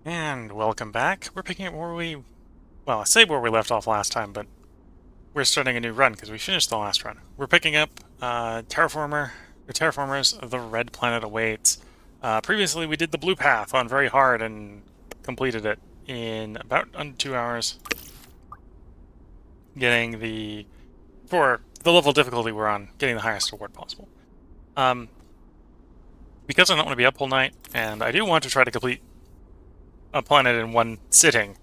And welcome back. We're picking up where well, I say where we left off last time, but we're starting a new run because we finished the last run. We're picking up Terraformers, The Red Planet Awaits. Previously, we did the blue path on very hard and completed it in about under 2 hours, getting for the level of difficulty we're on, getting the highest reward possible. Because I don't want to be up all night, and I do want to try to complete a planet in one sitting,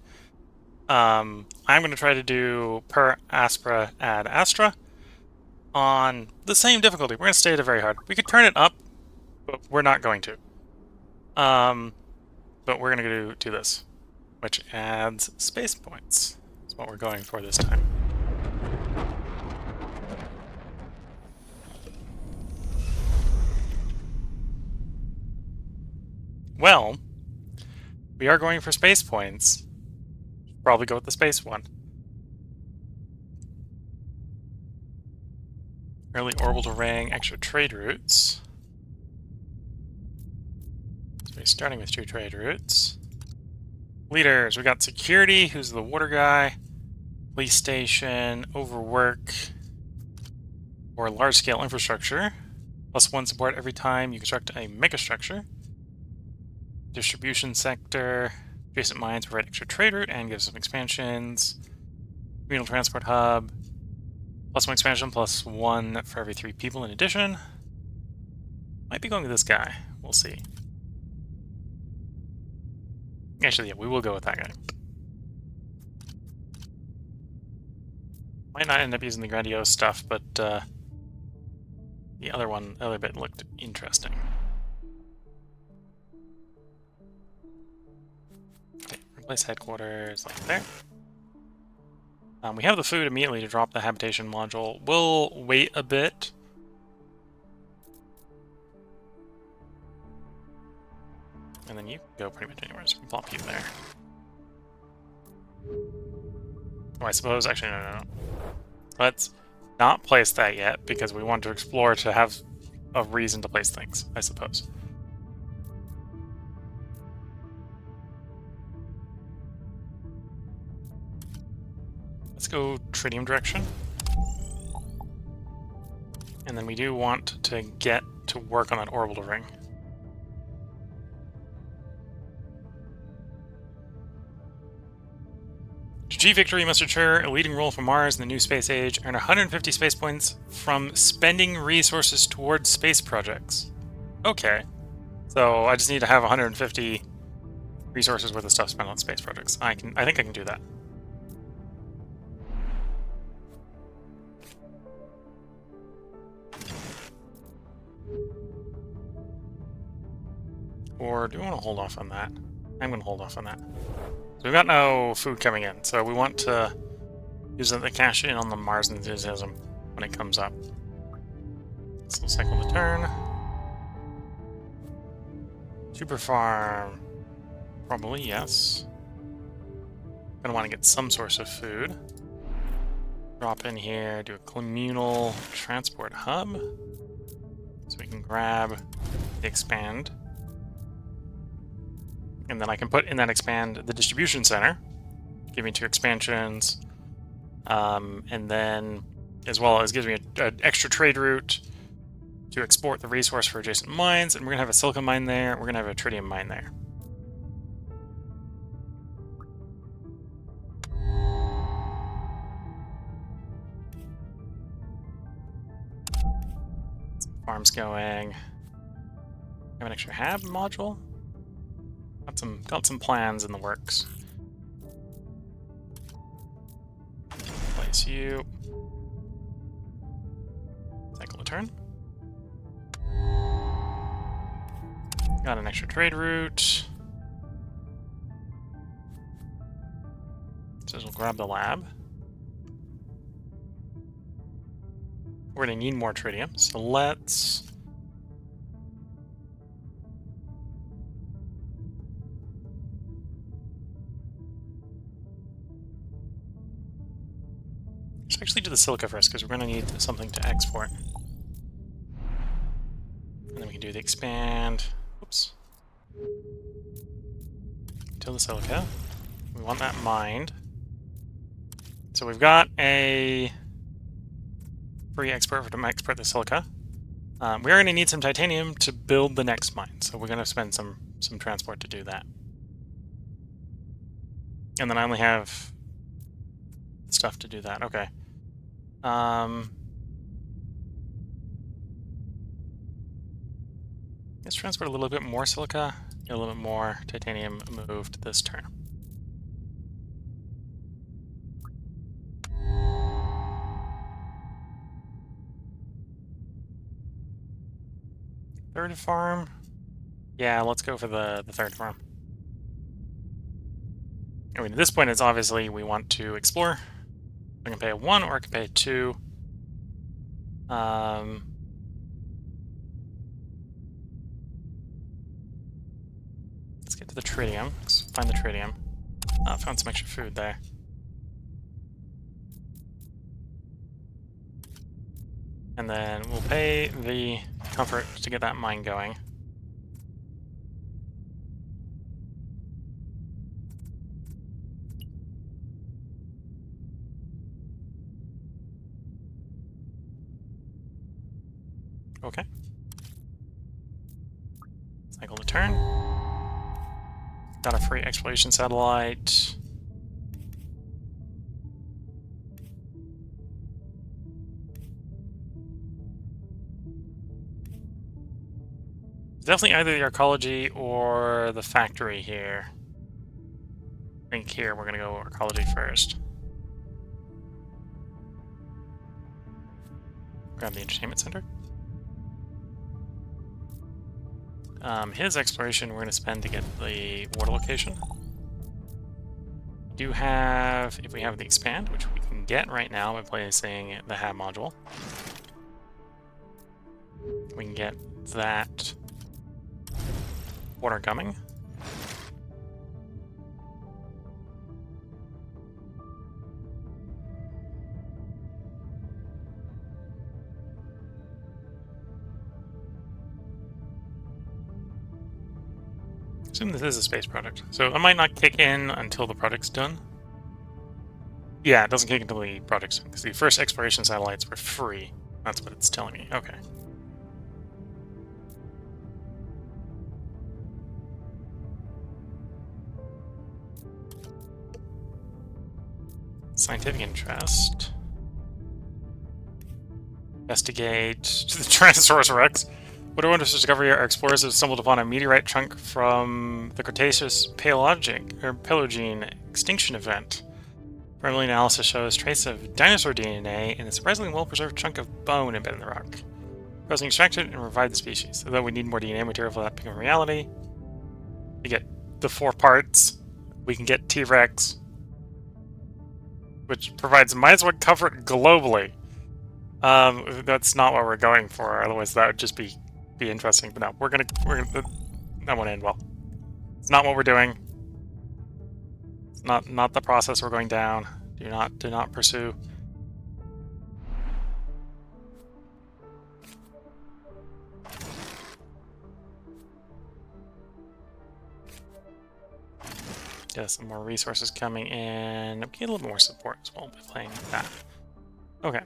I'm going to try to do per Aspera ad Astra on the same difficulty. We're going to stay at it very hard. We could turn it up, but we're not going to. But we're going to do this, which adds space points. That's what we're going for this time. Well, we are going for space points. Probably go with the space one. Early orbital ring, extra trade routes. So we're starting with 2 trade routes. Leaders, we got security, who's the water guy. Police station, overwork, or large-scale infrastructure. +1 support every time you construct a megastructure. Distribution sector, adjacent mines provide extra trade route and give some expansions. Communal transport hub, +1 expansion, +1 for every 3 people in addition. Might be going with this guy. We'll see. Actually, yeah, we will go with that guy. Might not end up using the grandiose stuff, but the other bit looked interesting. Okay, replace headquarters like there. We have the food immediately to drop the habitation module. We'll wait a bit. And then you can go pretty much anywhere, so we can plop you there. Oh, I suppose, actually, no. Let's not place that yet, because we want to explore to have a reason to place things, I suppose. Let's go tritium direction. And then we do want to get to work on that orbital ring. To achieve victory, you must ensure a leading role for Mars in the new space age. Earn 150 space points from spending resources towards space projects. Okay. So I just need to have 150 resources worth of stuff spent on space projects. I think I can do that. Or do we want to hold off on that? I'm going to hold off on that. So we've got no food coming in, so we want to use the cash in on the Mars enthusiasm when it comes up. So we'll cycle the turn. Super farm. Probably, yes. Gonna want to get some source of food. Drop in here, do a communal transport hub. So we can grab the expand. And then I can put in that expand the distribution center, give me 2 expansions, and then as well as gives me an extra trade route to export the resource for adjacent mines, and we're gonna have a silicon mine there, we're gonna have a tritium mine there. Some farms going. Have an extra hab module. Got some plans in the works. Place you. Cycle a turn. Got an extra trade route. Says we'll grab the lab. We're gonna need more tritium, so let's actually do the silica first, because we're going to need something to export. And then we can do the expand. Oops. till the silica. We want that mined. So we've got a free export for to export the silica. We are going to need some titanium to build the next mine, so we're going to spend some transport to do that. And then I only have stuff to do that. Okay. Let's transport a little bit more silica, get a little bit more titanium moved this turn. Third farm? Yeah, let's go for the third farm. I mean, at this point, it's obviously we want to explore. I can pay a 1 or I can pay a 2. Let's get to the tritium. Let's find the tritium. Oh, found some extra food there. And then we'll pay the comfort to get that mine going. Okay. Cycle the turn. Got a free exploration satellite. Definitely either the arcology or the factory here. I think here we're gonna go arcology first. Grab the entertainment center. His exploration we're gonna spend to get the water location. We do have, if we have the expand, which we can get right now by placing the hab module, we can get that water coming. Assume this is a space product, so it might not kick in until the product's done. Yeah, it doesn't kick until the product's done, because the first exploration satellites were free. That's what it's telling me. Okay. Scientific interest. Investigate the Tyrannosaurus Rex. What a wondrous discovery! Our explorers have stumbled upon a meteorite chunk from the Cretaceous Paleogene extinction event. Primary analysis shows trace of dinosaur DNA in a surprisingly well-preserved chunk of bone embedded in the rock. Proposing extract it and revive the species. Although we need more DNA material for that to become a reality. We get the 4 parts. We can get T-Rex, which provides might-as-well comfort globally. That's not what we're going for. Otherwise, that would just be interesting. But no, we're gonna that won't end well. It's not what we're doing. It's not the process we're going down. Do not pursue. Yeah, some more resources coming in. We get a little more support as well by playing that. Okay.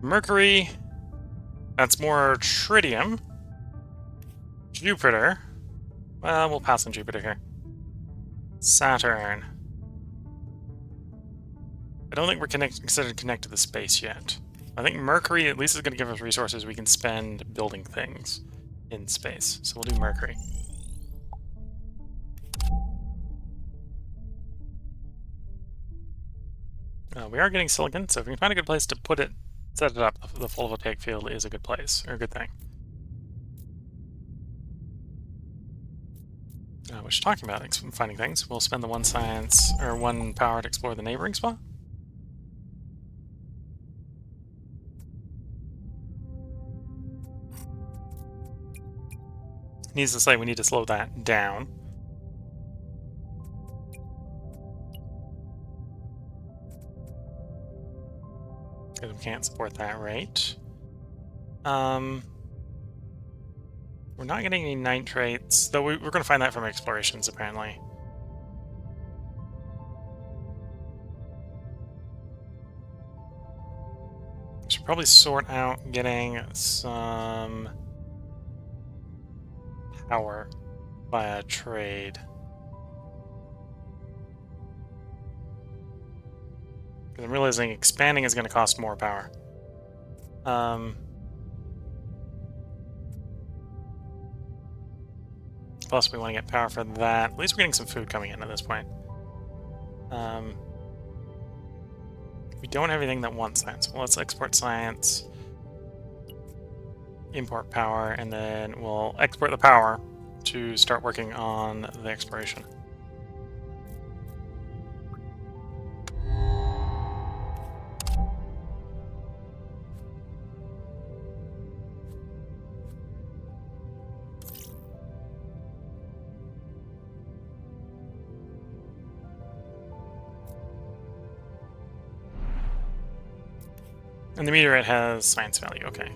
Mercury. That's more tritium. Jupiter. Well, we'll pass on Jupiter here. Saturn. I don't think we're considered connected to space yet. I think Mercury at least is going to give us resources we can spend building things in space. So we'll do Mercury. We are getting silicon, so if we can find a good place to put it, set it up, the photovoltaic field is a good place, or a good thing. Which, talking about finding things, we'll spend the 1 science, or 1 power to explore the neighboring spot. Needs to say we need to slow that down. because we can't support that rate. We're not getting any nitrates, though we're going to find that from explorations, apparently. Should probably sort out getting some power via trade. Because I'm realizing expanding is going to cost more power. Plus, we want to get power for that. At least we're getting some food coming in at this point. We don't have anything that wants science. Well, let's export science, import power, and then we'll export the power to start working on the exploration. And the meteorite has science value, okay.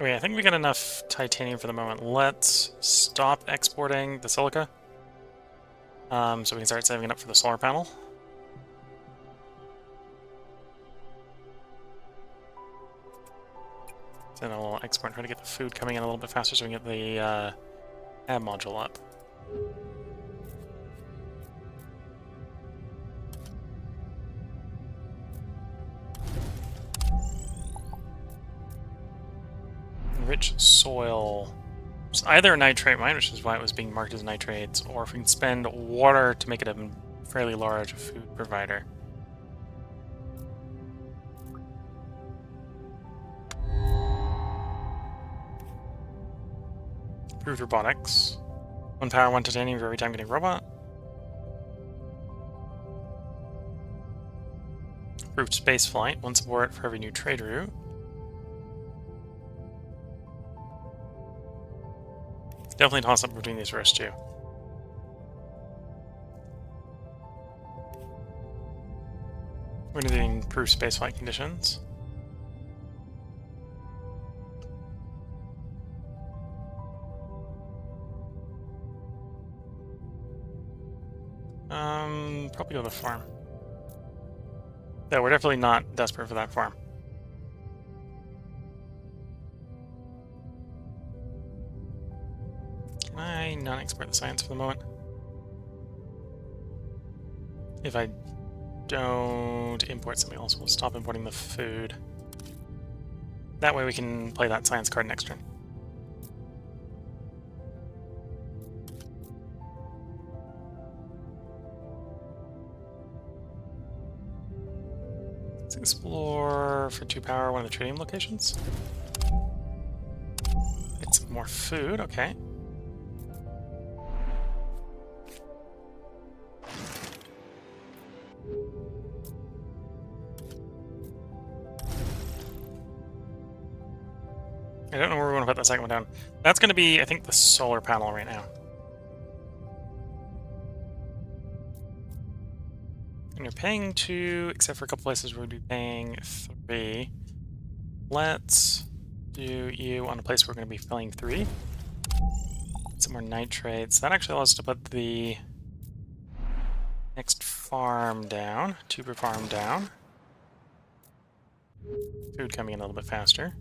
Okay, I think we got enough titanium for the moment. Let's stop exporting the silica. So we can start saving it up for the solar panel. Then I'll export and try to get the food coming in a little bit faster so we can get the ab module up. Rich soil. It's either a nitrate mine, which is why it was being marked as nitrates, or if we can spend water to make it a fairly large food provider. Improved robotics. 1 power, 1 titanium for every time getting robot. Improved space flight. 1 support for every new trade route. Definitely a toss-up between these first two. We're going to do improved spaceflight conditions. Probably go to the farm. Yeah, we're definitely not desperate for that farm. Can I not export the science for the moment? If I don't import something else, we'll stop importing the food. That way we can play that science card next turn. Let's explore for 2 power one of the tritium locations. Get some more food, okay. I don't know where we want to put that second one down. That's going to be, I think, the solar panel right now. And you're paying 2, except for a couple places where we'd be paying 3. Let's do you on a place where we're going to be filling 3. Some more nitrates. That actually allows us to put the next farm down, tuber farm down. Food coming in a little bit faster.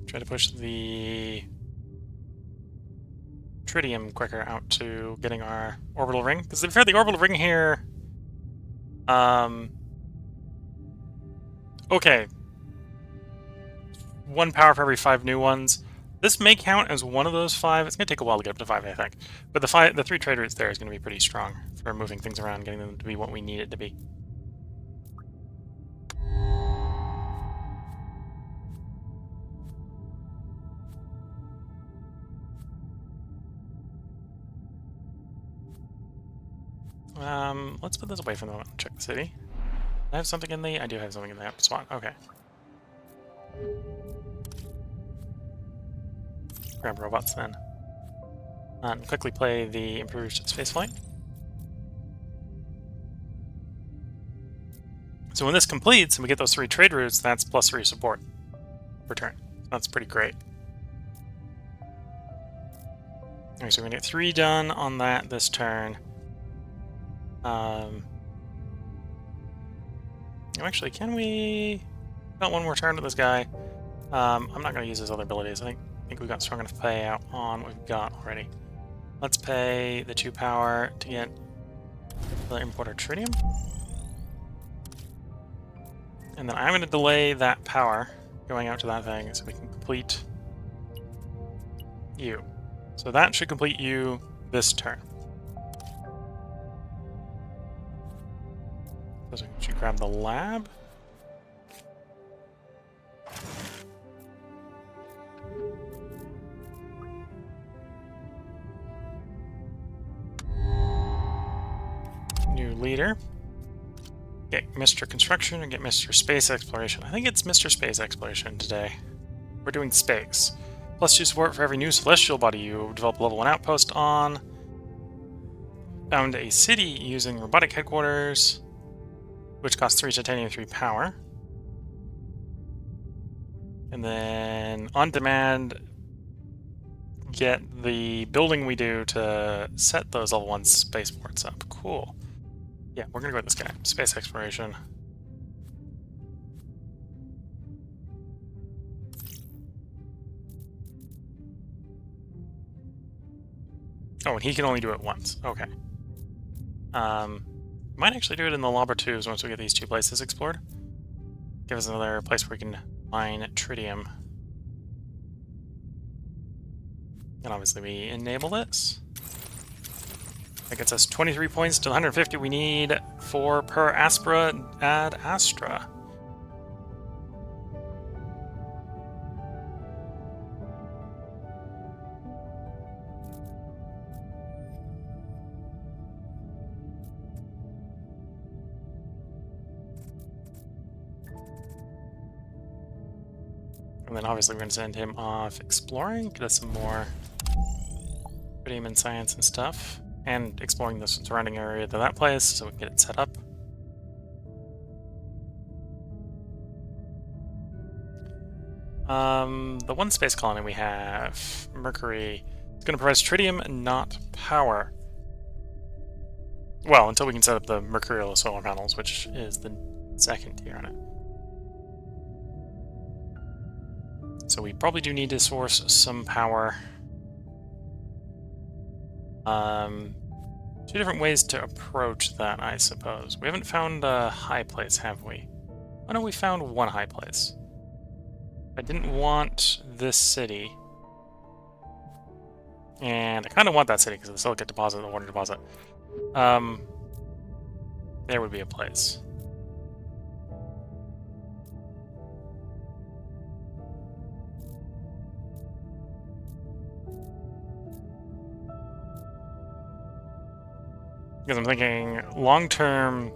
Try to push the tritium quicker out to getting our orbital ring. Because to be fair, the orbital ring here... okay. 1 power for every 5 new ones. This may count as one of those 5. It's going to take a while to get up to 5, I think. But the 3 trade routes there is going to be pretty strong for moving things around, getting them to be what we need it to be. Let's put this away for the moment and check the city. I have something in the... I do have something in the spot. Okay. Grab robots then. And quickly play the improved spaceflight. So when this completes and we get those 3 trade routes, that's +3 support per turn. That's pretty great. Okay, so we're gonna get 3 done on that this turn. Actually, can we... Got one more turn to this guy. I'm not going to use his other abilities. I think we've got strong enough payout on what we've got already. Let's pay the 2 power to get the importer tritium. And then I'm going to delay that power going out to that thing so we can complete you. So that should complete you this turn. So we should grab the lab. New leader. Get Mr. Construction and get Mr. Space Exploration. I think it's Mr. Space Exploration today. We're doing space. +2 support for every new celestial body you develop a level 1 outpost on. Found a city using robotic headquarters, which costs 3 titanium, 3 power. And then on demand, get the building we do to set those level 1 spaceports up. Cool. Yeah, we're gonna go with this guy. Space exploration. Oh, and he can only do it once. Okay. Might actually do it in the laboratories once we get these 2 places explored. Give us another place where we can mine tritium. And obviously we enable this. That gets us 23 points to 150. We need 4 per Aspera at Astra. And then obviously we're going to send him off exploring, get us some more tritium and science and stuff. And exploring the surrounding area to that place so we can get it set up. The one space colony we have, Mercury, is going to provide us tritium, not power. Well, until we can set up the mercurial solar panels, which is the second tier on it. So we probably do need to source some power. 2 different ways to approach that, I suppose. We haven't found a high place, have we? Oh no, we found one high place. I didn't want this city. And I kind of want that city because of the silicate deposit, the water deposit. There would be a place. Because I'm thinking, long-term,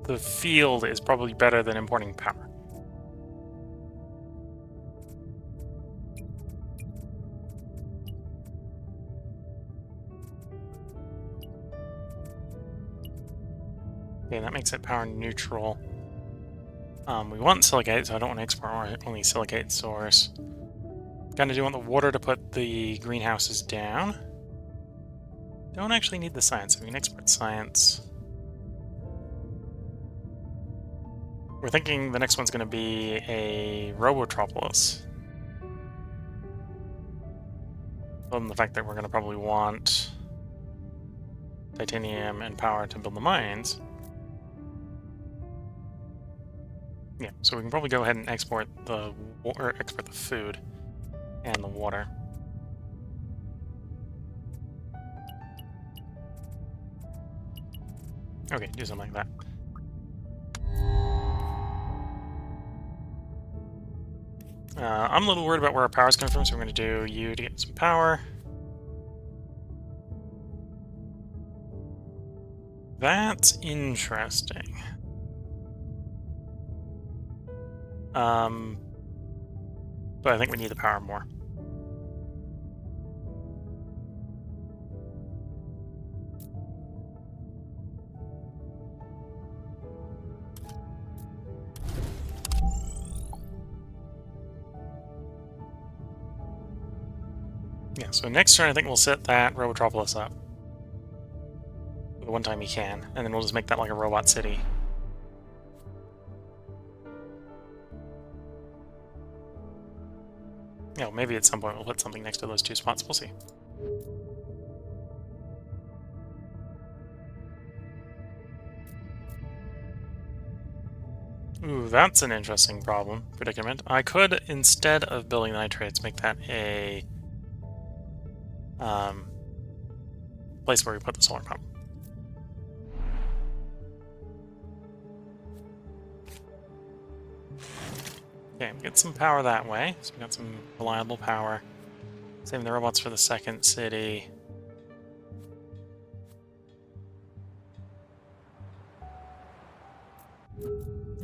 the field is probably better than importing power. Okay, that makes it power neutral. We want silicate, so I don't want to export only silicate source. Kinda do want the water to put the greenhouses down. Don't actually need the science, so we can export science. We're thinking the next one's going to be a Robotropolis. Other than the fact that we're going to probably want titanium and power to build the mines. Yeah, so we can probably go ahead and export the food. and the water. Okay, do something like that. I'm a little worried about where our power's coming from, so we're going to do you to get some power. That's interesting. But I think we need the power more. Yeah, so next turn I think we'll set that Robotropolis up. The one time he can, and then we'll just make that like a robot city. Yeah, maybe at some point we'll put something next to those two spots. We'll see. Ooh, that's an interesting predicament. I could, instead of building nitrates, make that a place where we put the solar pump. Okay, get some power that way. So we got some reliable power. Saving the robots for the second city.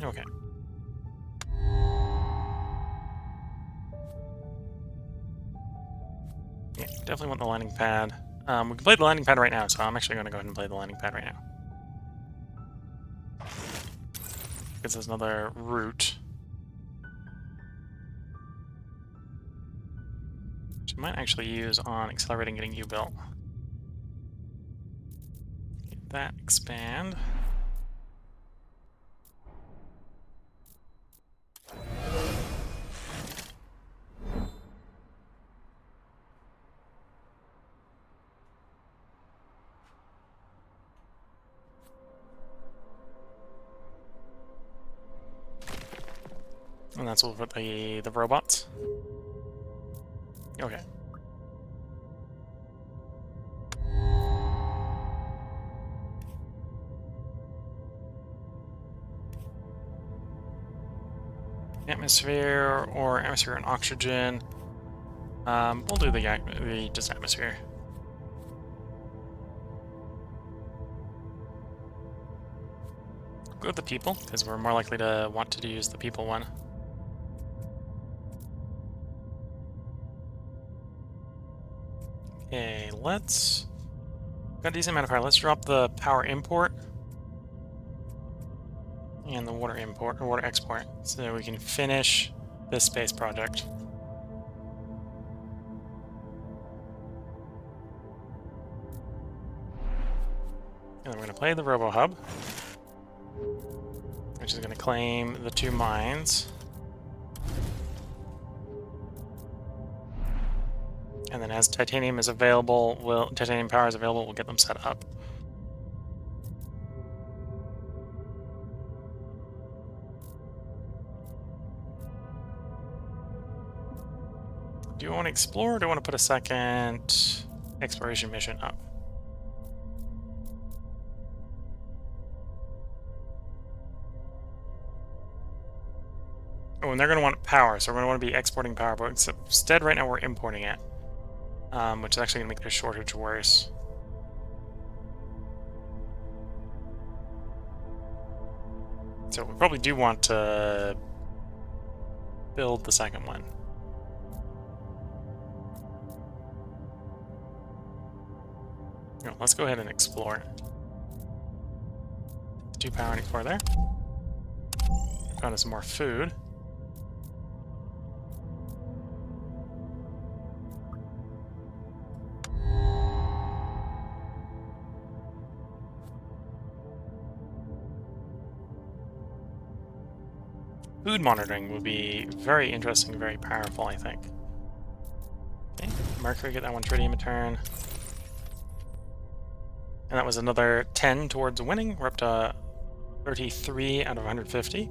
Okay. Yeah, definitely want the landing pad. We can play the landing pad right now, so I'm actually going to go ahead and play the landing pad right now. Gives us another route. Which I might actually use on accelerating getting you built. Get that, expand. And that's what the robots. Okay. Atmosphere or atmosphere and oxygen. We'll do the just atmosphere. Go with the people, because we're more likely to want to use the people one. Okay, let's... Got a decent amount of power. Let's drop the power import and the water import, or water export, so that we can finish this space project. And then we're going to play the Robo Hub, which is going to claim the 2 mines. And then as titanium is available, titanium power is available, we'll get them set up. Do you want to explore, or do you want to put a second exploration mission up? Oh, and they're going to want power, so we're going to want to be exporting power, but instead right now we're importing it. Which is actually going to make the shortage worse. So we probably do want to build the second one. No, let's go ahead and explore. 2 power and explore there. Found us some more food. Food monitoring would be very interesting, very powerful, I think. Okay, Mercury, get that 1 tritium a turn. And that was another 10 towards winning. We're up to 33 out of 150.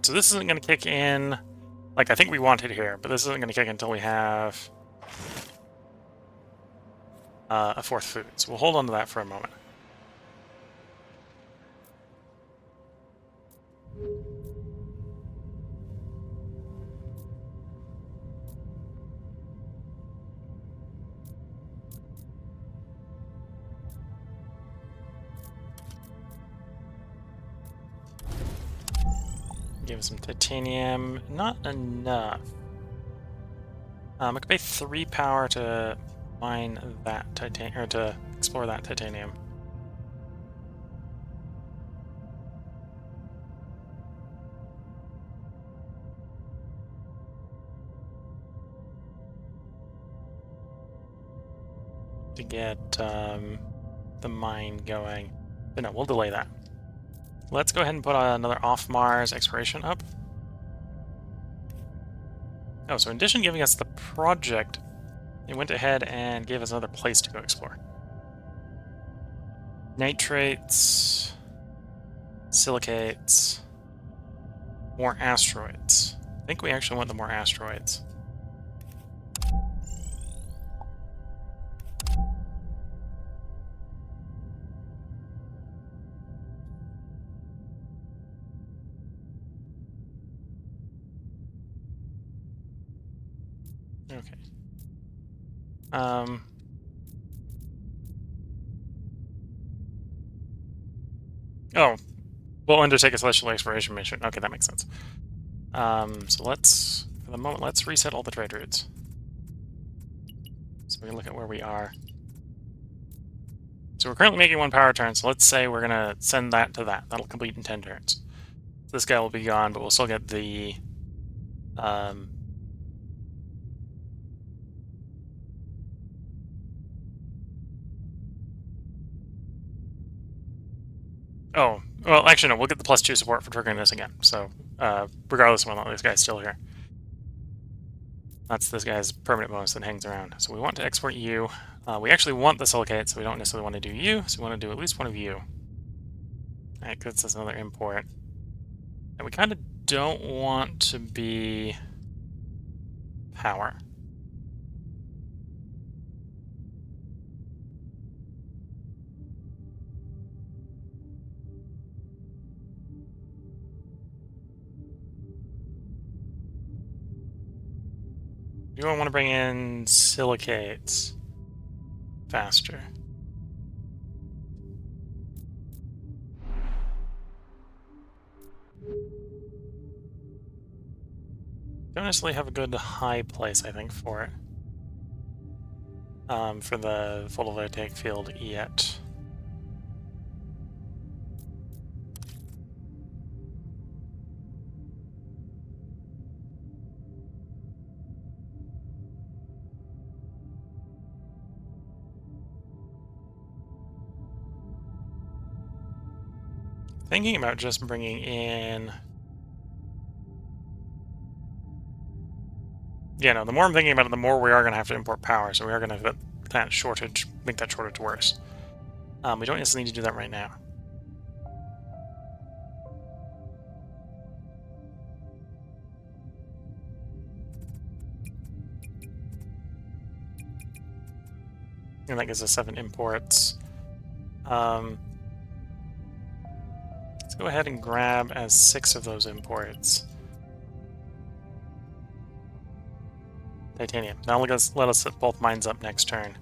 So this isn't going to kick in, like I think we wanted here, but this isn't going to kick in until we have a fourth food. So we'll hold on to that for a moment. Give us some titanium. Not enough. I could pay 3 power to mine that titanium, or to explore that titanium. To get the mine going. But no, we'll delay that. Let's go ahead and put another off-Mars exploration up. Oh, so in addition to giving us the project, it went ahead and gave us another place to go explore. Nitrates, silicates, more asteroids. I think we actually want the more asteroids. Okay. Oh, we'll undertake a celestial exploration mission. Okay, that makes sense. So let's, for the moment, let's reset all the trade routes. So we can look at where we are. So we're currently making 1 power turn, so let's say we're going to send that to that. That'll complete in 10 turns. So this guy will be gone, but we'll still get the... Oh, well, actually, no, we'll get the +2 support for triggering this again. So, regardless of whether or not this guy's still here. That's this guy's permanent bonus that hangs around. So we want to export you. We actually want the silicate, so we don't necessarily want to do you, so we want to do at least one of you. Alright, because that's another import. And we kind of don't want to be power. Do I want to bring in silicates faster? Don't necessarily have a good high place, I think, for it. For the photovoltaic field yet. Thinking about just bringing in... Yeah, no, the more I'm thinking about it, the more we are going to have to import power, so we are going to have that shortage, make that shortage worse. We don't necessarily need to do that right now. And that gives us 7 imports. Let's go ahead and grab as 6 of those imports. Titanium. Now let us set both mines up next turn.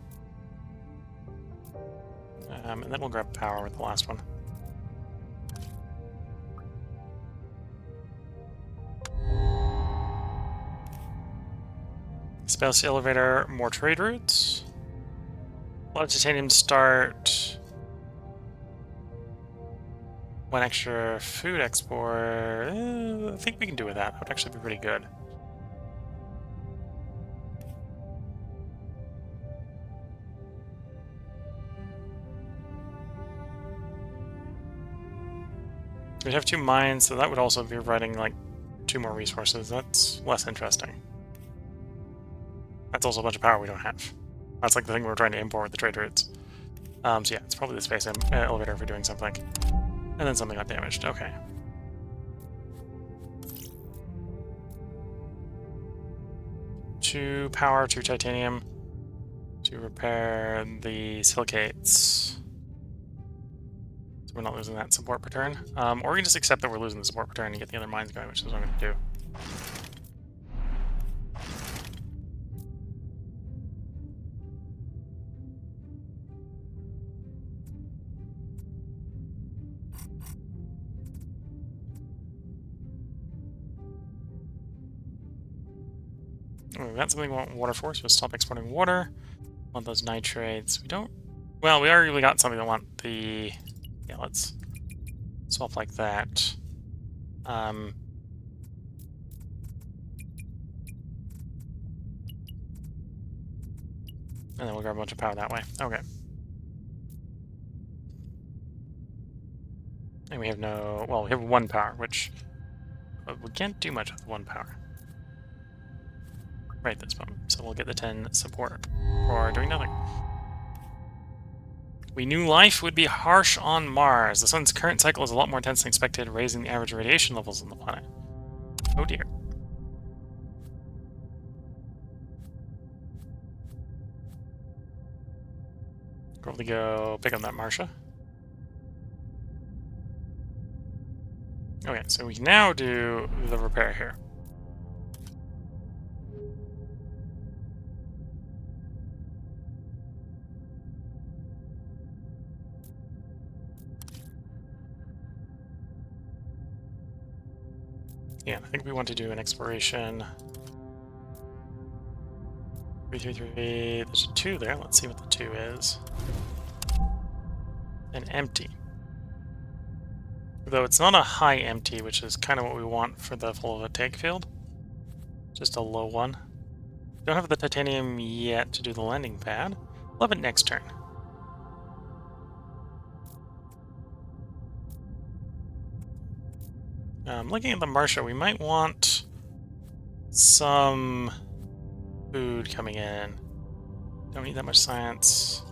And then we'll grab power with the last one. Space elevator, more trade routes. A lot of titanium to start. 1 extra food export. I think we can do with that. That would actually be pretty good. We'd have 2 mines, so that would also be providing like 2 more resources. That's less interesting. That's also a bunch of power we don't have. That's like the thing we're trying to import with the trade routes. So yeah, it's probably the space elevator if we're doing something. And then something got damaged. Okay. 2 power, 2 titanium to repair the silicates. So we're not losing that support per turn. Or we can just accept that we're losing the support per turn and get the other mines going, which is what I'm going to do. We've got something we want water for, so stop exporting water. Want those nitrates. We don't... Well, we already got something that want the... Yeah, let's swap like that. And then we'll grab a bunch of power that way. Okay. And we have no... Well, we have 1 power, which... we can't do much with 1 power. Right at this moment. So we'll get the 10 support for doing nothing. We knew life would be harsh on Mars. The sun's current cycle is a lot more intense than expected, raising the average radiation levels on the planet. Oh dear. Probably go pick up that Martia. Okay, so we can now do the repair here. Yeah, I think we want to do an exploration. 333. There's a 2 there. Let's see what the 2 is. An empty. Though it's not a high empty, which is kind of what we want for the photovoltaic field. Just a low one. Don't have the titanium yet to do the landing pad. We'll have it next turn. Looking at the Martia, we might want some food coming in. Don't need that much science.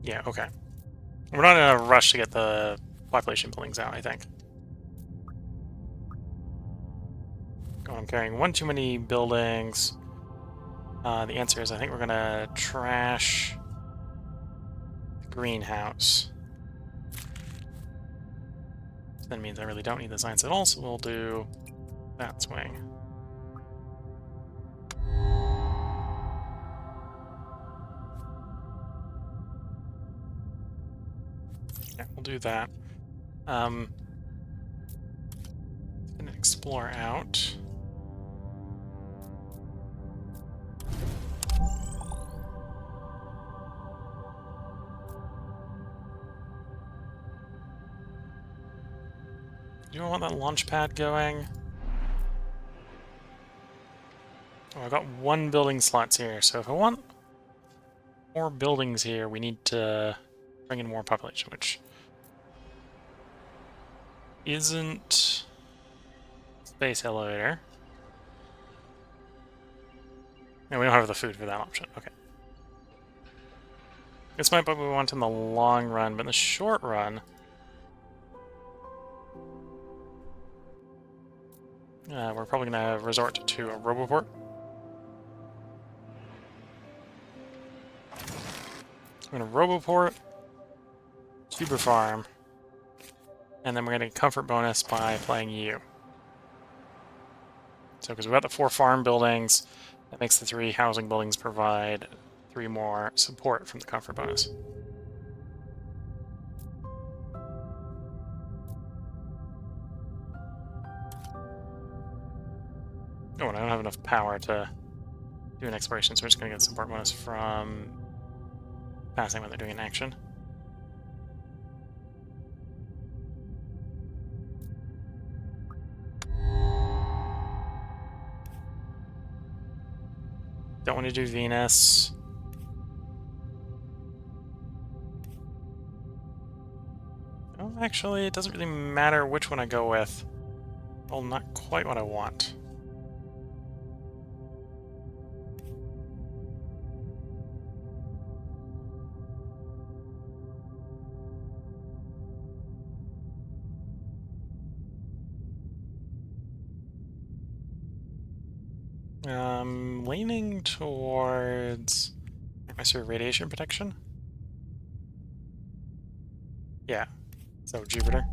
Yeah, okay. We're not in a rush to get the population buildings out, I think. Oh, I'm carrying 1 too many buildings. The answer is I think we're going to trash the greenhouse. That means I really don't need the science at all, so we'll do that swing. Yeah, we'll do that. Gonna explore out. Do I want that launch pad going? Oh, I've got 1 building slots here, so if I want more buildings here, we need to bring in more population, which isn't space elevator. And we don't have the food for that option. Okay. This might be what we want in the long run, but in the short run... we're probably going to resort to a roboport. We're going to roboport, tuber farm, and then we're going to comfort bonus by playing you. So because we've got the 4 farm buildings, that makes the 3 housing buildings provide 3 more support from the comfort bonus. Oh, and I don't have enough power to do an exploration, so we're just going to get support bonus from passing when they're doing an action. Don't want to do Venus. Oh, actually, it doesn't really matter which one I go with. Well, not quite what I want. Leaning towards atmospheric radiation protection. Yeah, so Jupiter.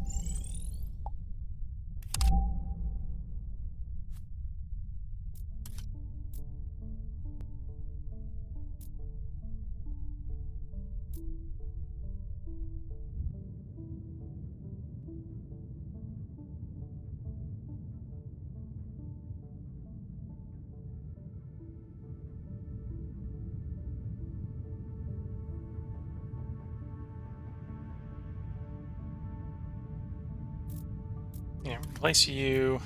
Yeah, replace you.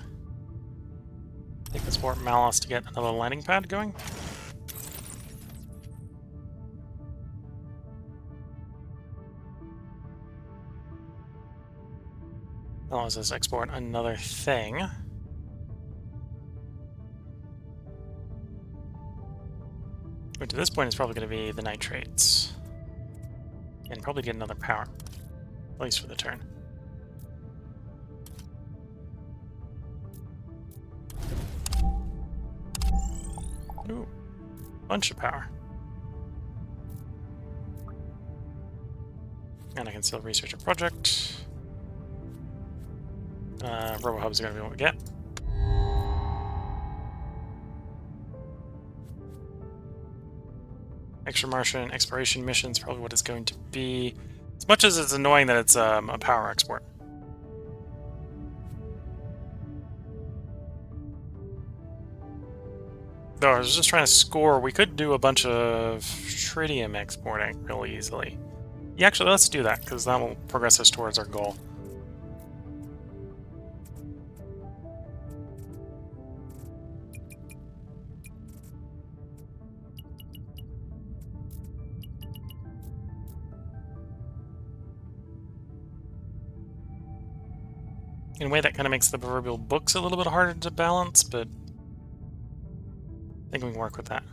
Take the Sport Malice to get another landing pad going. Allows us to export another thing. Which at this point is probably going to be the nitrates. And probably get another power. At least for the turn. Ooh. Bunch of power. And I can still research a project. RoboHubs are going to be what we get. Extra Martian exploration missions, probably what it's going to be. As much as it's annoying that it's a power export. Though I was just trying to score, we could do a bunch of tritium exporting really easily. Yeah, actually, let's do that, because that will progress us towards our goal. In a way, that kind of makes the proverbial books a little bit harder to balance, but I think we can work with that.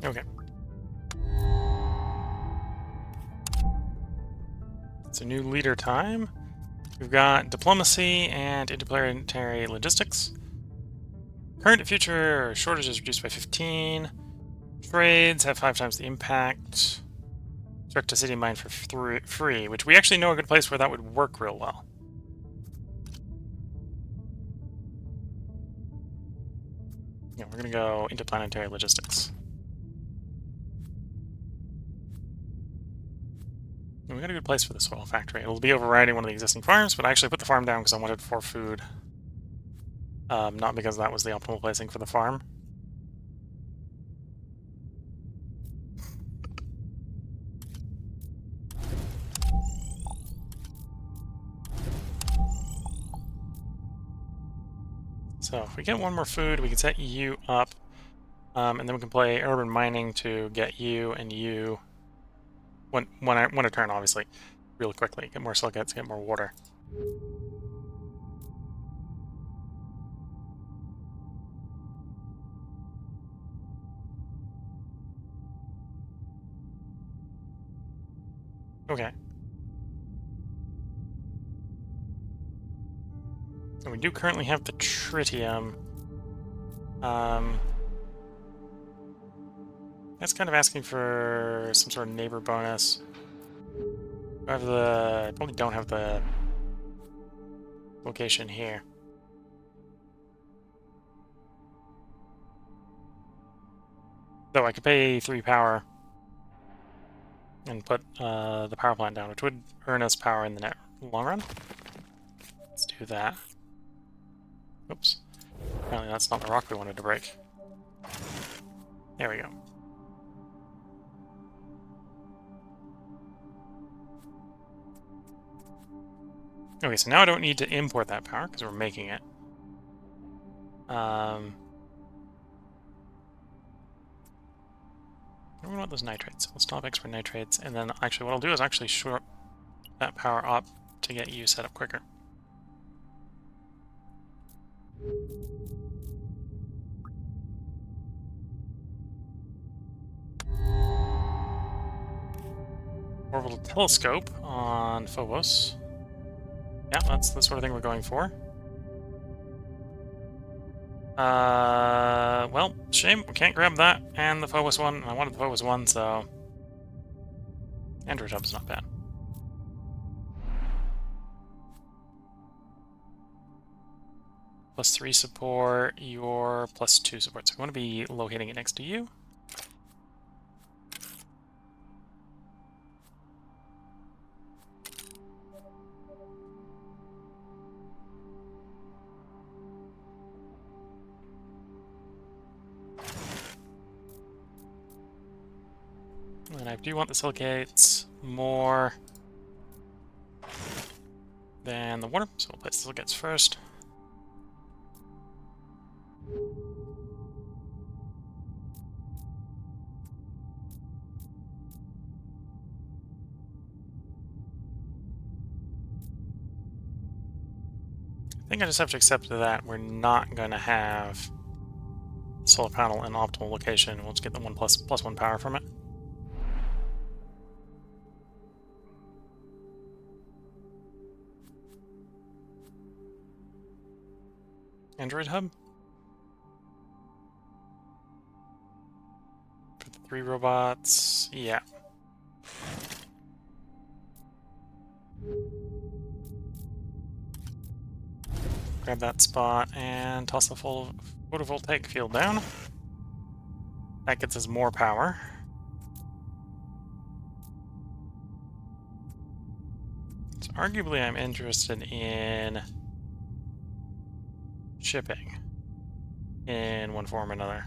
Okay. So new leader time. We've got diplomacy and interplanetary logistics. Current and future shortages reduced by 15. Trades have 5 times the impact. Direct to city mine for free, which we actually know a good place where that would work real well. Yeah, we're gonna go interplanetary logistics. And we got a good place for the soil factory. It'll be overriding one of the existing farms, but I actually put the farm down because I wanted 4 food. Not because that was the optimal placing for the farm. So if we get 1 more food, we can set you up, and then we can play urban mining to get you and you one a turn, obviously, real quickly. Get more silicates, get more water. Okay. So we do currently have the tritium. That's kind of asking for some sort of neighbor bonus. I probably don't have the location here. Though I could pay 3 power and put the power plant down, which would earn us power in the long run. Let's do that. Oops. Apparently that's not the rock we wanted to break. There we go. Okay, so now I don't need to import that power because we're making it. We want those nitrates. We'll stop export nitrates, and then actually what I'll do is actually short that power up to get you set up quicker. Orbital telescope on Phobos. Yeah, that's the sort of thing we're going for. Well, shame we can't grab that and the Phobos one. I wanted the Phobos one, so Android Hub's not bad. +3 support, your +2 support. So we want to be locating it next to you. And I do want the silicates more than the water, so we'll place the silicates first. I think I just have to accept that we're not going to have solar panel in optimal location. We'll just get the +1 power from it. Android hub for the 3 robots. Yeah. Grab that spot and toss the full photovoltaic field down. That gets us more power. So arguably I'm interested in shipping in one form or another.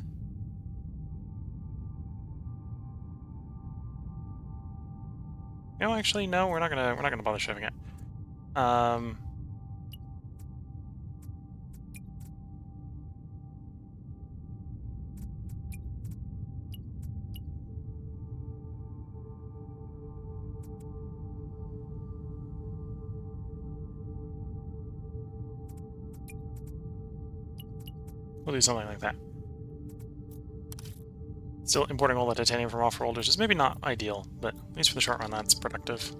No, actually, no, we're not gonna bother shipping it. We'll do something like that. Still importing all the titanium from off-worlders is maybe not ideal, but at least for the short run, that's productive.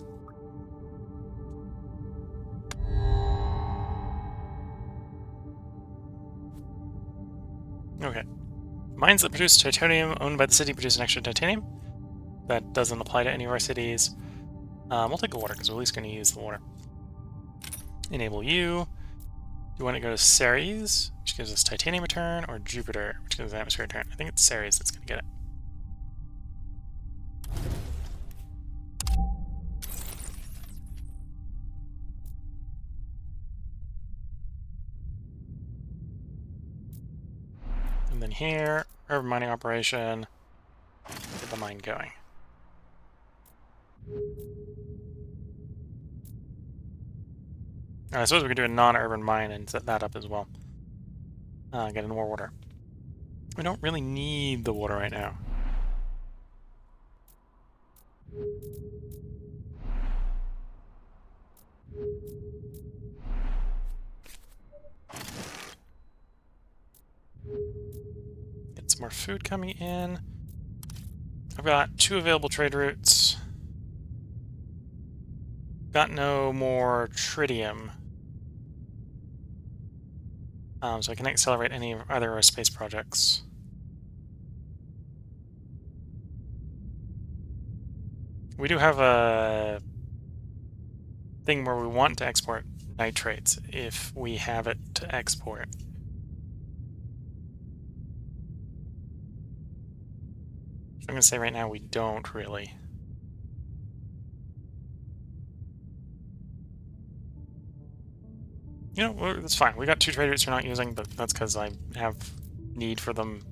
Okay. Mines that produce titanium owned by the city produce an extra titanium. That doesn't apply to any of our cities. We'll take the water, because we're at least going to use the water. Enable you. You want to go to Ceres, which gives us titanium return, or Jupiter, which gives us atmosphere return. I think it's Ceres that's going to get it. And then here, urban mining operation, get the mine going. I suppose we could do a non-urban mine and set that up as well. Get more water. We don't really need the water right now. Get some more food coming in. I've got 2 available trade routes. Got no more tritium. So I can accelerate any of either our space projects. We do have a thing where we want to export nitrates if we have it to export. So I'm going to say right now we don't really. You know, that's fine. We got 2 trade routes we're not using, but that's because I have need for them,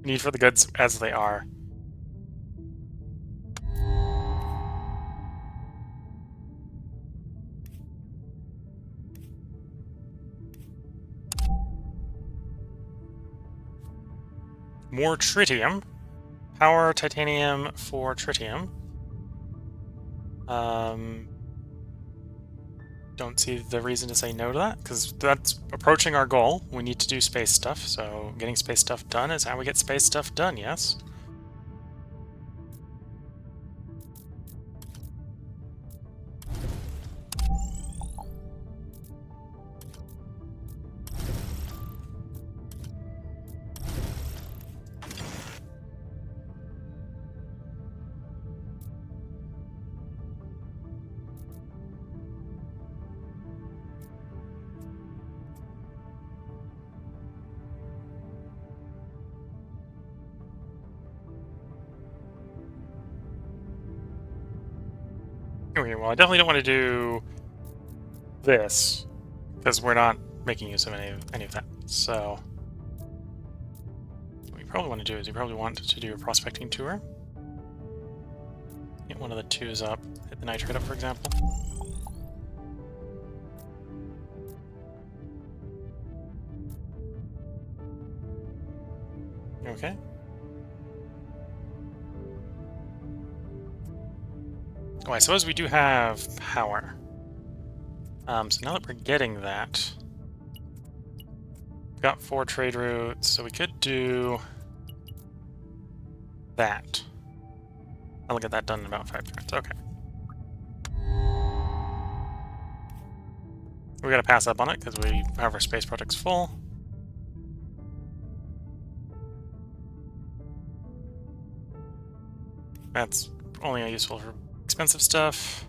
need for the goods as they are. More tritium. power titanium for tritium. Don't see the reason to say no to that, because that's approaching our goal. We need to do space stuff, so getting space stuff done is how we get space stuff done, yes? Okay, well, I definitely don't want to do this, because we're not making use of any of that. So what you probably want to do is you probably want to do a prospecting tour. Get one of the twos up, hit the nitrate up, for example. Okay. Oh, I suppose we do have power. So now that we're getting that, we've got 4 trade routes, so we could do that. I'll get that done in about 5 turns. Okay. We gotta pass up on it because we have our space projects full. That's only useful for expensive stuff.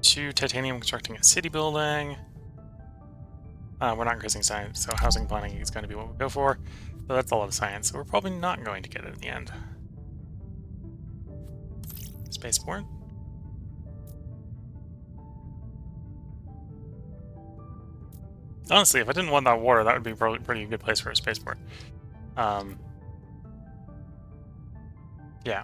2 titanium constructing a city building. We're not increasing science, so housing planning is going to be what we go for. So that's a lot of science, so we're probably not going to get it in the end. Spaceport. Honestly, if I didn't want that water, that would be probably a pretty good place for a spaceport. Yeah.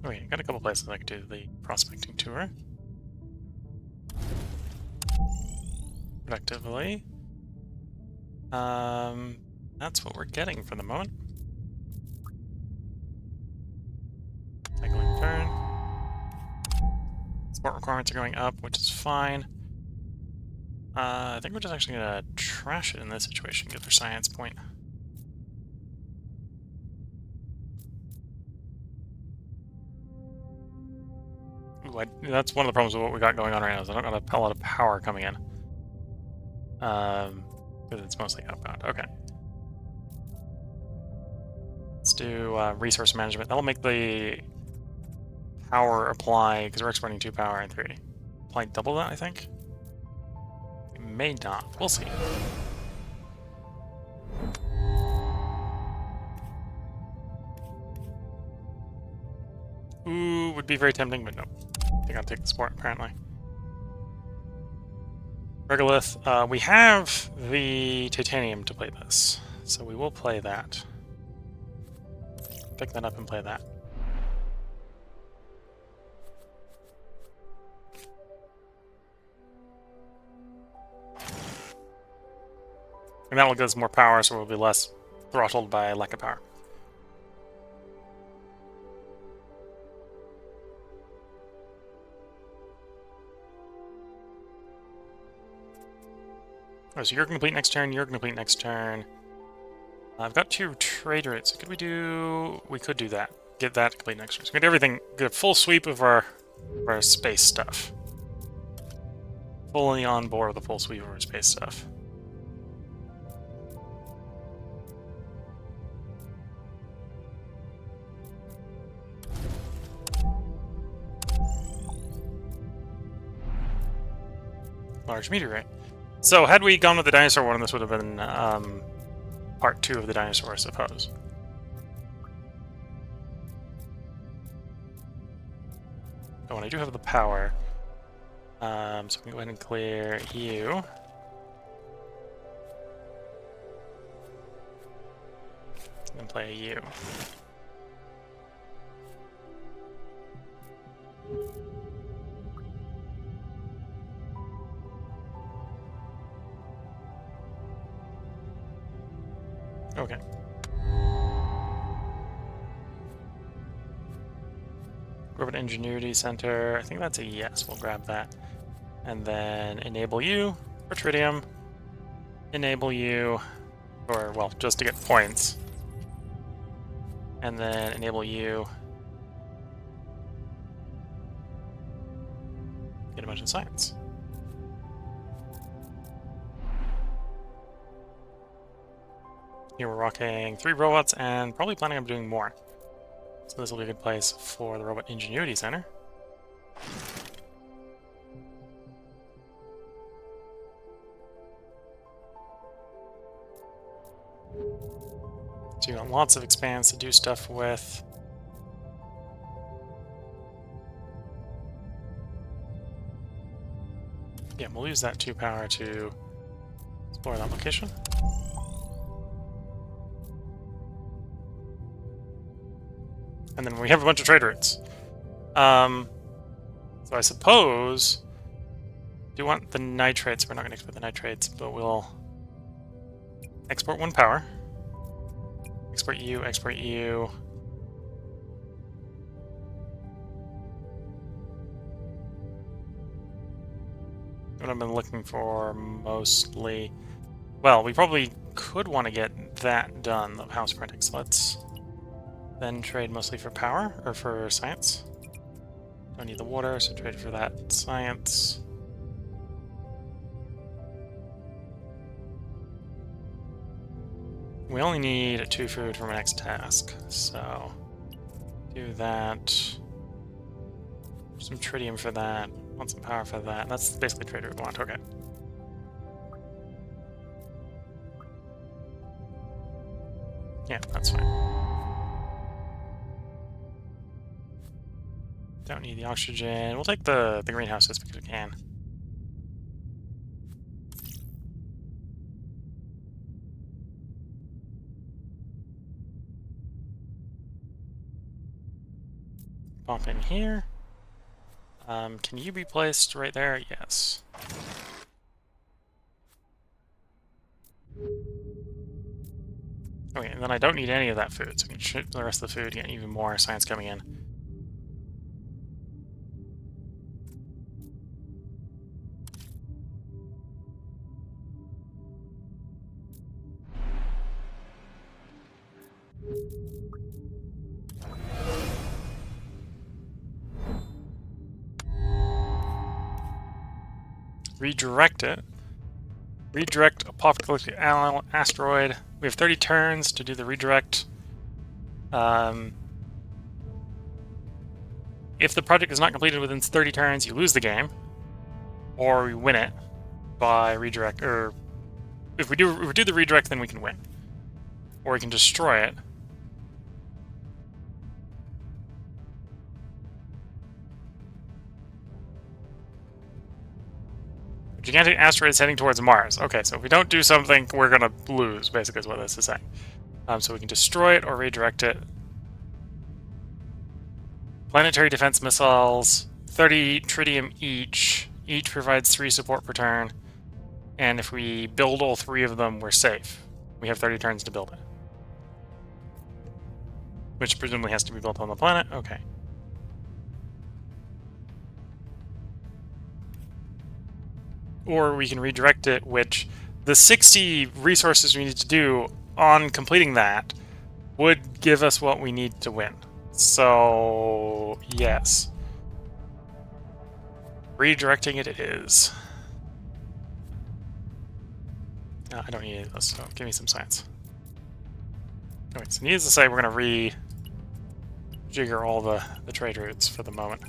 Okay, got a couple places I could do the prospecting tour. Productively. That's what we're getting for the moment. Cycling turn. Sport requirements are going up, which is fine. I think we're just actually gonna trash it in this situation, get their science point. Ooh, that's one of the problems with what we got going on right now, is I don't got a lot of power coming in. Because it's mostly outbound. Okay. Let's do resource management. That'll make the power apply, because we're exporting 2 power and 3. Apply double that, I think? It may not. We'll see. Ooh, would be very tempting, but no. I think I'll take the sport, apparently. Regolith. We have the titanium to play this, so we will play that. Pick that up and play that. And that will give us more power, so we'll be less throttled by lack of power. Oh, so you're complete next turn, you're complete next turn. I've got 2 trade routes. Could we do... We could do that. Get that complete next turn. So we get everything, get a full sweep of our space stuff. Fully on board with a full sweep of our space stuff. Large meteorite. So, had we gone with the dinosaur one, this would have been part 2 of the dinosaur, I suppose. Oh, and I do have the power. So we can go ahead and clear you. And play a U. Okay. Robot Ingenuity Center. I think that's a yes. We'll grab that. And then enable you for tritium. Enable you for, well, just to get points. And then enable you. Get a bunch of science. Here we're rocking 3 robots and probably planning on doing more. So this will be a good place for the Robot Ingenuity Center. So you got lots of expanse to do stuff with. Yeah, we'll use that 2 power to explore that location. And then we have a bunch of trade routes. So I suppose do want the nitrates. We're not going to export the nitrates, but we'll export 1 power. Export you, export you. What I've been looking for mostly... Well, we probably could want to get that done, the house printing. So let's then trade mostly for power, or for science. Don't need the water, so trade for that science. We only need 2 food for my next task, so do that. Some tritium for that. Want some power for that. That's basically the trade route we want. Okay. Yeah, that's fine. Don't need the oxygen. We'll take the greenhouses because we can. Pop in here. Can you be placed right there? Yes. Okay, and then I don't need any of that food, so we can shoot the rest of the food, get even more science coming in. Redirect it. Redirect apocalyptic asteroid. We have 30 turns to do the redirect. If the project is not completed within 30 turns, you lose the game, or we win it by redirect. Or if we do the redirect, then we can win, or we can destroy it. Gigantic asteroid is heading towards Mars. Okay, so if we don't do something, we're gonna lose, basically is what this is saying. So we can destroy it or redirect it. Planetary defense missiles, 30 tritium each. Each provides 3 support per turn. And if we build all 3 of them, we're safe. We have 30 turns to build it. Which presumably has to be built on the planet. Okay. Or we can redirect it, which the 60 resources we need to do on completing that would give us what we need to win. So, yes. Redirecting it is. No, I don't need any of those, so give me some science. Okay, so needless to say, we're going to rejigger all the trade routes for the moment.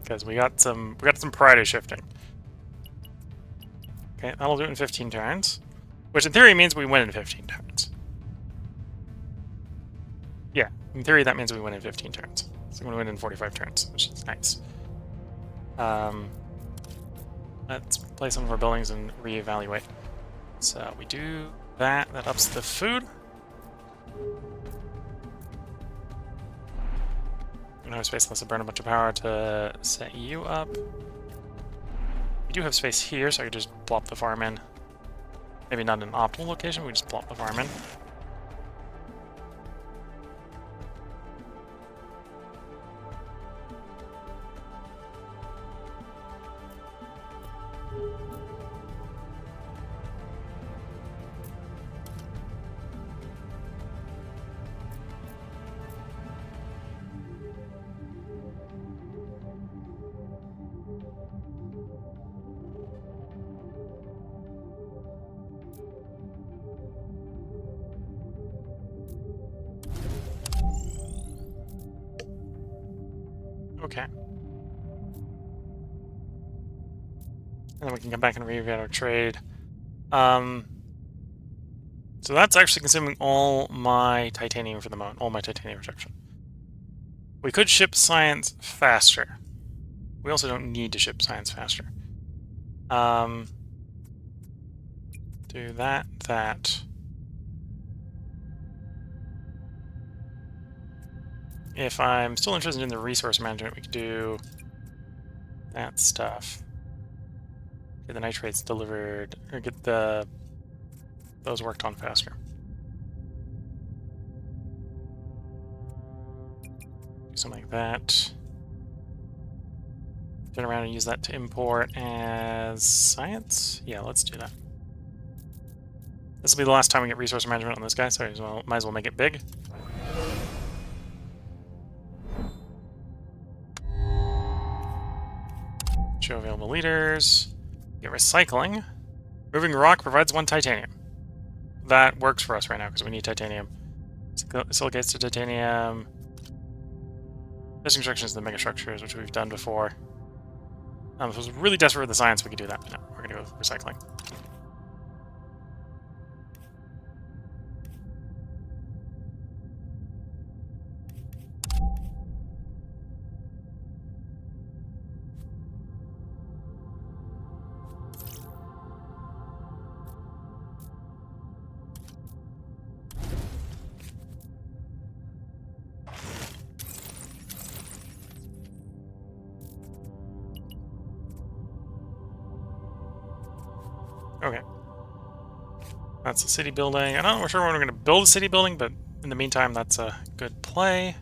Because we got some priority shifting. Okay, that'll do it in 15 turns. Which in theory means we win in 15 turns. Yeah, in theory that means we win in 15 turns. So we're going to win in 45 turns, which is nice. Let's play some of our buildings and reevaluate. So we do that. That ups the food. We don't have space unless I burn a bunch of power to set you up. We do have space here, so I could just plop the farm in. Maybe not an optimal location, we just plop the farm in. Okay. And then we can come back and reevaluate our trade. So that's actually consuming all my titanium for the moment, all my titanium production. We could ship science faster. We also don't need to ship science faster. Do that. If I'm still interested in the resource management, we could do that stuff. Get the nitrates delivered, or get those worked on faster. Do something like that. Turn around and use that to import as science. Yeah, let's do that. This will be the last time we get resource management on this guy, so might as well make it big. Show available leaders. Get recycling. Moving rock provides 1 titanium. That works for us right now because we need titanium. Silicates to titanium. This construction is the mega structures, which we've done before. If I was really desperate for the science, we could do that. But no, we're going to go with recycling. Okay. That's a city building. I'm not sure when we're going to build a city building, but in the meantime, that's a good play.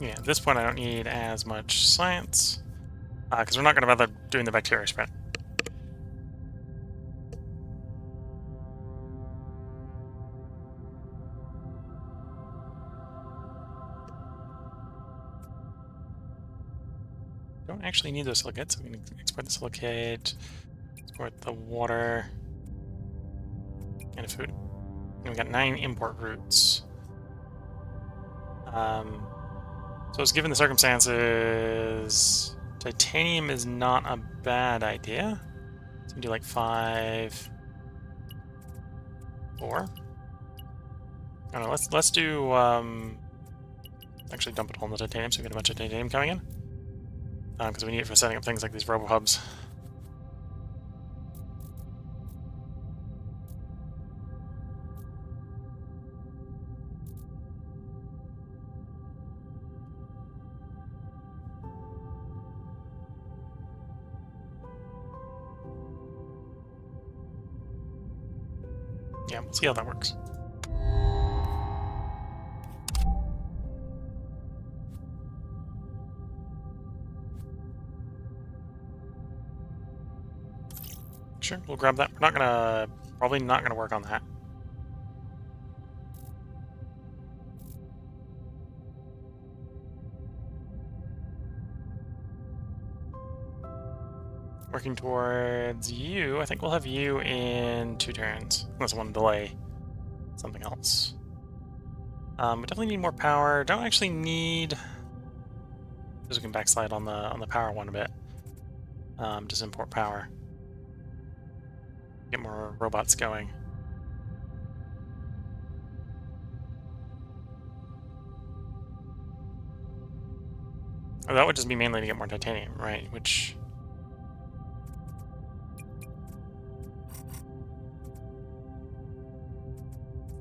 Yeah, at this point I don't need as much science, because we're not going to bother doing the bacteria spread. Don't actually need those silicates, so we can export the silicate, export the water, and food. And we got 9 import routes. So it's given the circumstances, titanium is not a bad idea. So we can do like 5, 4. I don't know, let's do actually dump it all in the titanium so we get a bunch of titanium coming in. Because we need it for setting up things like these robo hubs. Yeah, we'll see how that works. Sure, we'll grab that. We're probably not gonna work on that. Working towards you. I think we'll have you in 2 turns, unless I want to delay something else. We definitely need more power. Don't actually need, because we can backslide on the power one a bit. Just import power. Get more robots going. Oh, that would just be mainly to get more titanium, right? Which...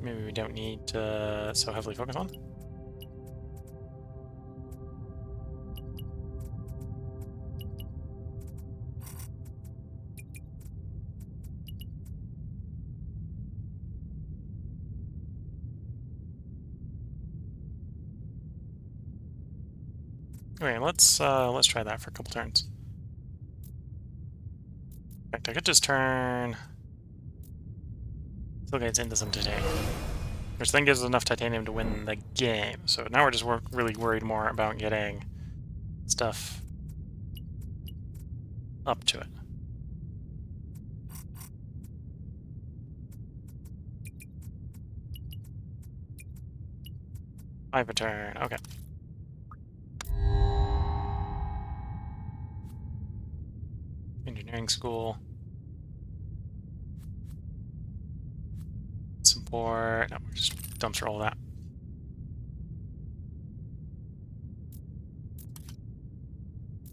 maybe we don't need to so heavily focus on. Okay, let's try that for a couple turns. In fact, I could just turn Silgates into some titanium, which then gives us enough titanium to win the game. So now we're just really worried more about getting stuff up to it. Five a turn, okay. Engineering school. Support. No, we're just dumpster all that.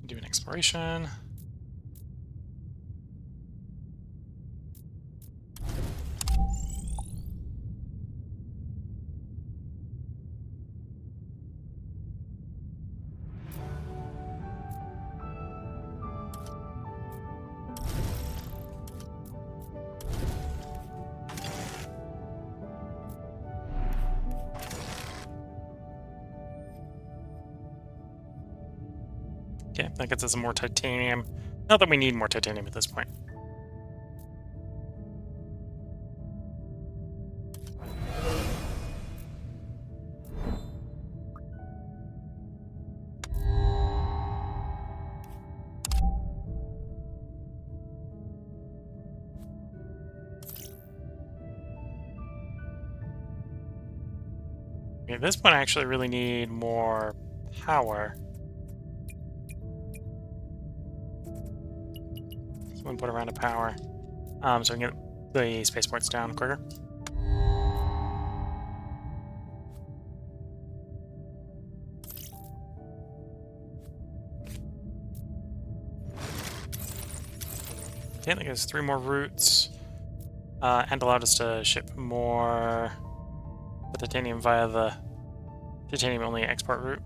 Do an exploration. Okay, that gets us some more titanium. Not that we need more titanium at this point. Okay, at this point I actually really need more power. Someone put around a power, so we can get the spaceports down quicker. Okay, that gives us 3 more routes, and allowed us to ship more titanium via the titanium-only export route.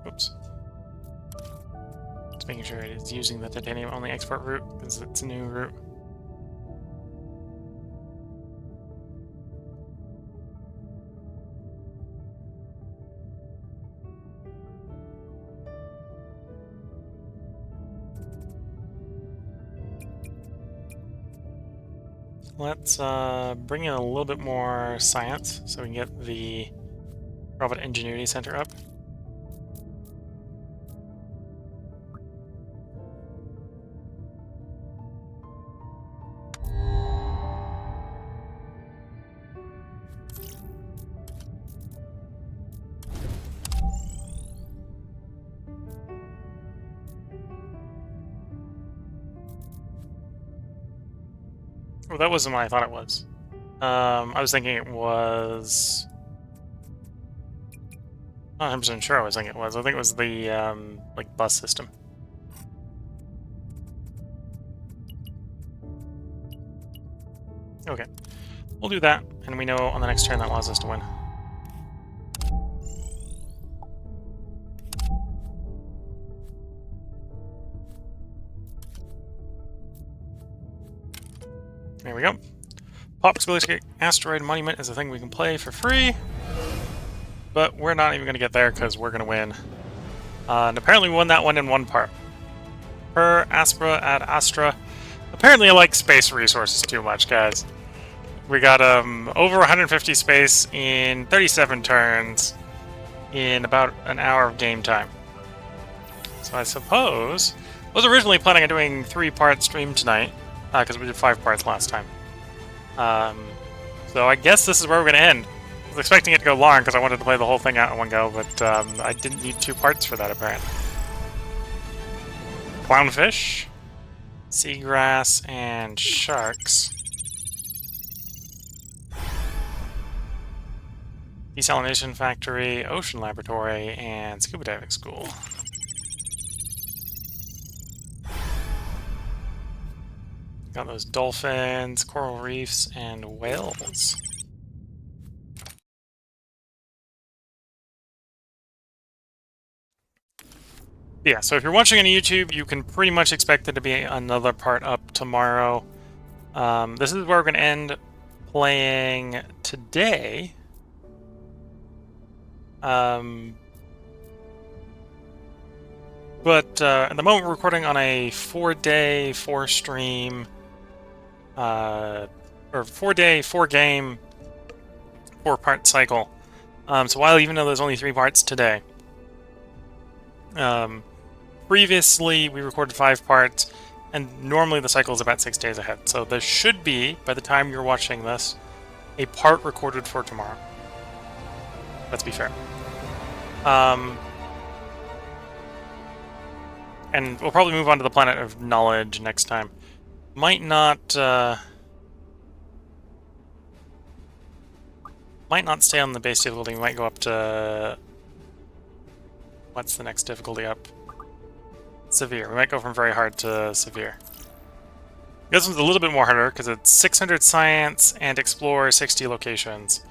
Oops. Just making sure it is using the titanium-only export route, because it's a new route. Let's bring in a little bit more science so we can get the Robot Ingenuity Center up. Well, that wasn't what I thought it was. I was thinking it was... Not 100% sure I was thinking it was. I think it was the, like, bus system. Okay. We'll do that, and we know on the next turn that allows us to win. There we go. Pop's Galactic Asteroid Monument is a thing we can play for free, but we're not even going to get there because we're going to win. And apparently we won that one in one part. Per Aspera ad Astra. Apparently I like space resources too much, guys. We got over 150 space in 37 turns in about an hour of game time. So I suppose... I was originally planning on doing 3-part stream tonight, because we did 5 parts last time. So I guess this is where we're going to end. I was expecting it to go long because I wanted to play the whole thing out in one go, but I didn't need 2 parts for that, apparently. Clownfish, seagrass, and sharks. desalination factory, ocean laboratory, and scuba diving school. Got those dolphins, coral reefs, and whales. Yeah, so if you're watching on YouTube, you can pretty much expect there to be another part up tomorrow. This is where we're going to end playing today. But at the moment, we're recording on a 4-day, 4-stream, or 4-day, 4-game, 4-part cycle. So while even though there's only 3 parts today, previously we recorded 5 parts, and normally the cycle is about 6 days ahead. So there should be, by the time you're watching this, a part recorded for tomorrow. Let's be fair. And we'll probably move on to the Planet of Knowledge next time. Might not stay on the base difficulty. We might go up to... What's the next difficulty up? Severe. We might go from very hard to severe. This one's a little bit more harder because it's 600 science and explore 60 locations.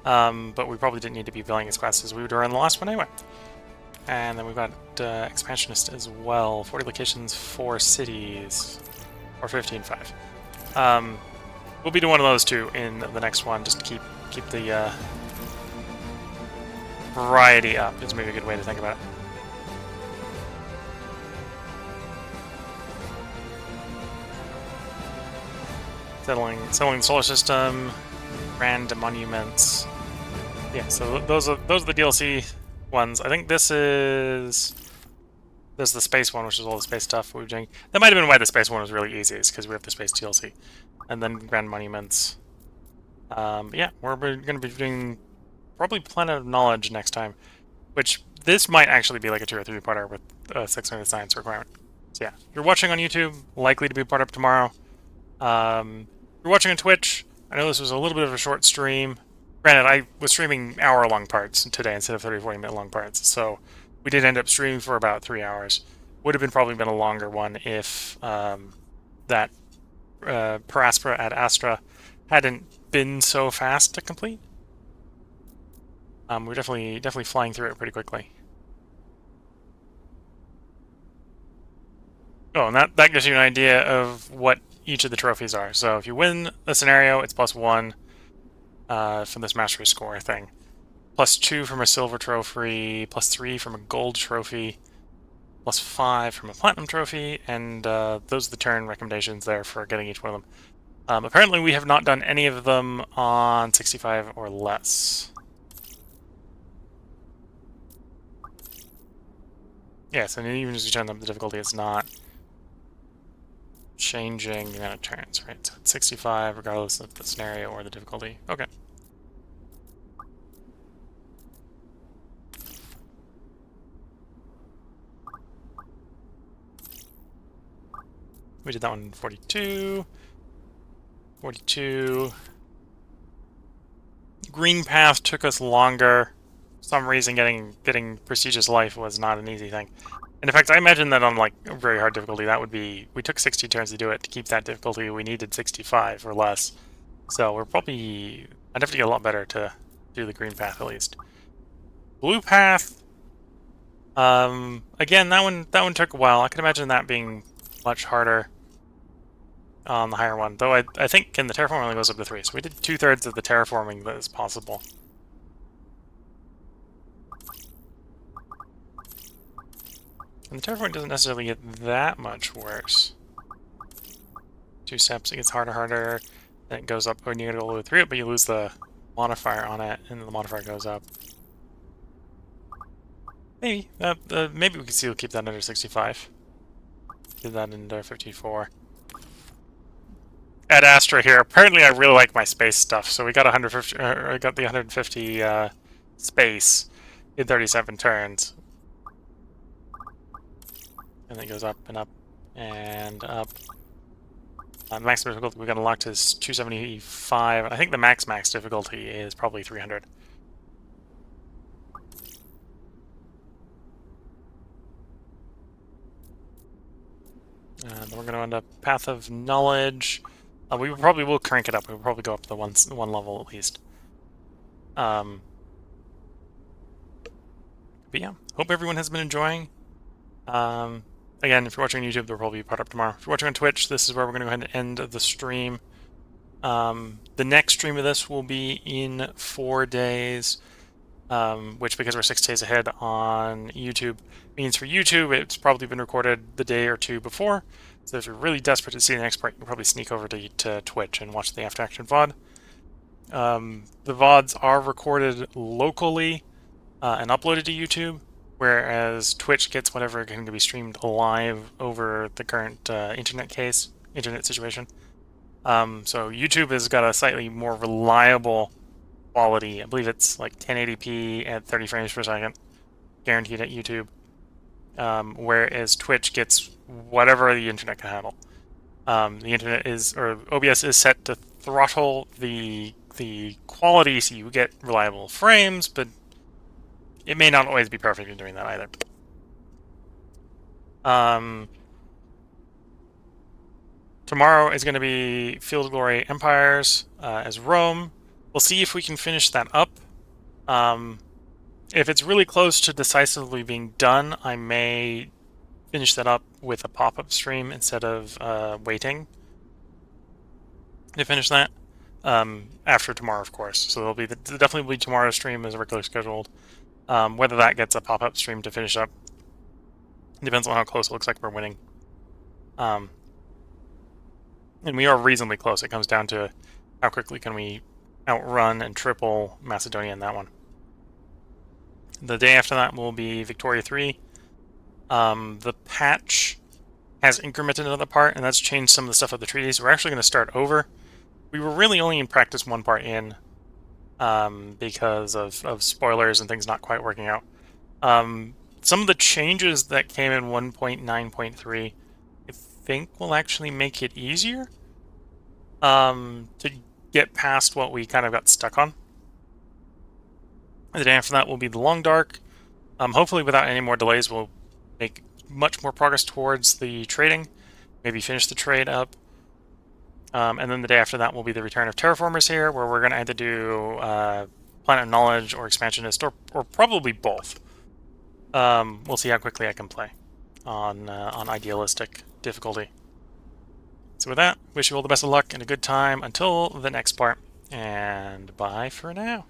But we probably didn't need to be building as fast as we were in the last one anyway. And then we've got expansionist as well. 40 locations, 4 cities, or 15.5. We'll be doing one of those two in the next one, just to keep the variety up. Is maybe a good way to think about it. Settling the solar system, grand monuments. Yeah, so those are the DLC ones. I think there's the space one, which is all the space stuff we're doing. That might have been why the space one was really easy, is because we have the space DLC, and then grand monuments. But yeah, we're going to be doing probably Planet of Knowledge next time, which this might actually be like a 2 or 3-parter with a 600 science requirement. So yeah, if you're watching on YouTube, likely to be part up tomorrow. If you're watching on Twitch, I know this was a little bit of a short stream. Granted, I was streaming hour-long parts today instead of 30-40-minute long parts, so we did end up streaming for about 3 hours. Would have probably been a longer one if that per Aspera at Astra hadn't been so fast to complete. We're definitely flying through it pretty quickly. Oh, and that gives you an idea of what each of the trophies are. So if you win a scenario, it's +1 from this mastery score thing. +2 from a silver trophy, +3 from a gold trophy, +5 from a platinum trophy, and those are the turn recommendations there for getting each one of them. Apparently we have not done any of them on 65 or less. Yeah, so even as you turn up the difficulty, it's not changing the amount of turns, right? So it's 65 regardless of the scenario or the difficulty. Okay. We did that one in 42. 42. Green path took us longer. For some reason getting prestigious life was not an easy thing. And in fact, I imagine that on like a very hard difficulty, that would be... We took 60 turns to do it. To keep that difficulty, we needed 65 or less. So we're probably... I'd have to get a lot better to do the green path at least. Blue path... again, that one took a while. I can imagine that being much harder on the higher one. Though I think in the terraforming only goes up to 3. So we did 2/3 of the terraforming that is possible. And the terraforming doesn't necessarily get that much worse. 2 steps, it gets harder, then it goes up when you get all the way through it, but you lose the modifier on it, and then the modifier goes up. Maybe. Maybe we can still keep that under 65. Did that under 54. At Astra here, apparently I really like my space stuff, so we got 150. I got the 150 space in 37 turns, and then it goes up and up and up. Maximum difficulty we got unlocked is 275. I think the max difficulty is probably 300. Then we're going to end up Path of Knowledge. We probably will crank it up. We'll probably go up to one level at least. But yeah, hope everyone has been enjoying. Again, if you're watching on YouTube, they'll probably be put up tomorrow. If you're watching on Twitch, this is where we're going to go ahead and end the stream. The next stream of this will be in 4 days, which, because we're 6 days ahead on YouTube, means for YouTube it's probably been recorded the day or two before. So if you're really desperate to see the next part, you can probably sneak over to Twitch and watch the After Action VOD. The VODs are recorded locally and uploaded to YouTube, whereas Twitch gets whatever can be streamed live over the current internet situation. So YouTube has got a slightly more reliable quality. I believe it's like 1080p at 30 frames per second, guaranteed at YouTube. Whereas Twitch gets whatever the internet can handle. The internet or OBS is set to throttle the quality so you get reliable frames, but it may not always be perfect in doing that either. Tomorrow is going to be Field of Glory Empires as Rome. We'll see if we can finish that up. If it's really close to decisively being done, I may finish that up with a pop-up stream instead of waiting to finish that after tomorrow, of course. So there'll definitely be tomorrow's stream as regularly scheduled. Whether that gets a pop-up stream to finish up depends on how close it looks like we're winning. And we are reasonably close. It comes down to how quickly can we outrun and triple Macedonia in that one. The day after that will be Victoria 3. The patch has incremented another part, and that's changed some of the stuff of the treaties. We're actually going to start over. We were really only in practice one part in because of spoilers and things not quite working out. Some of the changes that came in 1.9.3, I think, will actually make it easier to get past what we kind of got stuck on. The day after that will be the Long Dark. Hopefully without any more delays, we'll make much more progress towards the trading, maybe finish the trade up. And then the day after that will be the return of Terraformers here, where we're going to either do Planet of Knowledge or Expansionist, or probably both. We'll see how quickly I can play on idealistic difficulty. So with that, wish you all the best of luck and a good time until the next part, and bye for now.